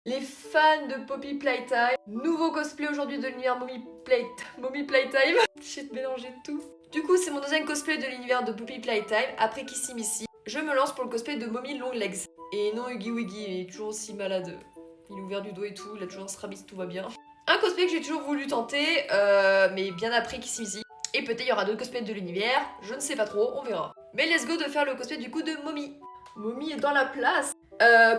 Les fans de Poppy Playtime. Nouveau cosplay aujourd'hui de l'univers Mommy Playtime. J'ai mélangé tout. Du coup, c'est mon deuxième cosplay de l'univers de Poppy Playtime. Après Kissy Missy, je me lance pour le cosplay de Mommy Long Legs. Et non, Huggy Wuggy, il est toujours aussi malade. Il est ouvert du dos et tout, il a toujours un strabis, tout va bien. Un cosplay que j'ai toujours voulu tenter, mais bien après Kissy Missy. Et peut-être il y aura d'autres cosplays de l'univers, je ne sais pas trop, on verra. Mais let's go de faire le cosplay du coup de Mommy. Mommy est dans la place.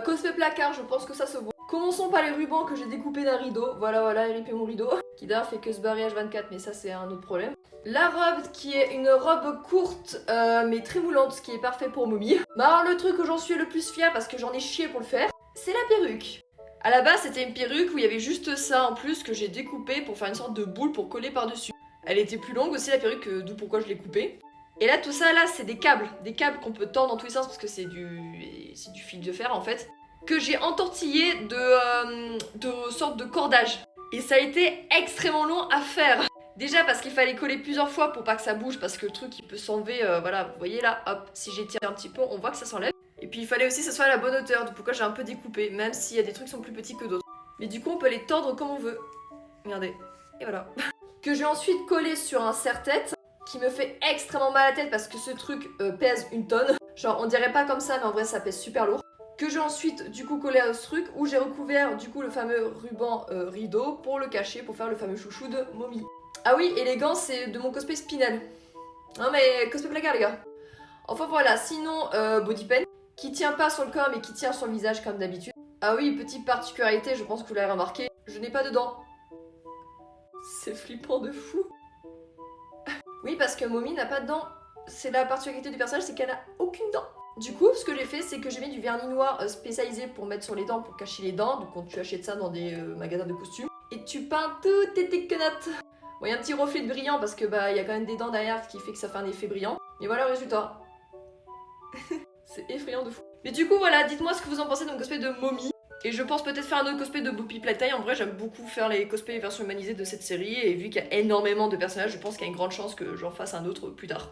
Cosplay placard, je pense que ça se voit. Commençons par les rubans que j'ai découpés d'un rideau. Voilà, RIP mon rideau. Qui d'ailleurs fait que se barrer H24, mais ça c'est un autre problème. La robe qui est une robe courte mais très moulante, ce qui est parfait pour Mommy. Mais alors le truc où j'en suis le plus fière parce que j'en ai chié pour le faire, c'est la perruque. À la base c'était une perruque où il y avait juste ça en plus que j'ai découpé pour faire une sorte de boule pour coller par dessus. Elle était plus longue aussi la perruque, d'où pourquoi je l'ai coupée. Et là tout ça là c'est des câbles qu'on peut tendre dans tous les sens parce que c'est du fil de fer en fait, que j'ai entortillé de sortes de cordages. Et ça a été extrêmement long à faire. Déjà parce qu'il fallait coller plusieurs fois pour pas que ça bouge parce que le truc il peut s'enlever, voilà, vous voyez là, hop, si j'étire un petit peu on voit que ça s'enlève. Et puis il fallait aussi que ça soit à la bonne hauteur, donc pourquoi j'ai un peu découpé, même s'il y a des trucs qui sont plus petits que d'autres. Mais du coup on peut les tordre comme on veut. Regardez, et voilà. Que j'ai ensuite collé sur un serre-tête qui me fait extrêmement mal à la tête parce que ce truc pèse une tonne. Genre on dirait pas comme ça mais en vrai ça pèse super lourd. Que j'ai ensuite du coup collé à ce truc où j'ai recouvert du coup le fameux ruban rideau pour le cacher, pour faire le fameux chouchou de Mommy. Ah oui, et les gants c'est de mon cosplay Spinel. Non mais cosplay placard les gars. Enfin voilà, sinon body pen qui tient pas sur le corps mais qui tient sur le visage comme d'habitude. Ah oui, petite particularité, je pense que vous l'avez remarqué, je n'ai pas de dents. C'est flippant de fou. Oui, parce que Mommy n'a pas de dents. C'est la particularité du personnage, c'est qu'elle a aucune dent. Du coup, ce que j'ai fait, c'est que j'ai mis du vernis noir spécialisé pour mettre sur les dents, pour cacher les dents. Donc, quand tu achètes ça dans des magasins de costumes, et tu peins toutes tes quenottes. Bon, il y a un petit reflet de brillant parce que bah, il y a quand même des dents derrière qui fait que ça fait un effet brillant. Et voilà le résultat. C'est effrayant de fou. Mais du coup, voilà, dites-moi ce que vous en pensez de mon cosplay de Mommy. Et je pense peut-être faire un autre cosplay de Poppy Playtime. En vrai, j'aime beaucoup faire les cosplays version humanisée de cette série. Et vu qu'il y a énormément de personnages, je pense qu'il y a une grande chance que j'en fasse un autre plus tard.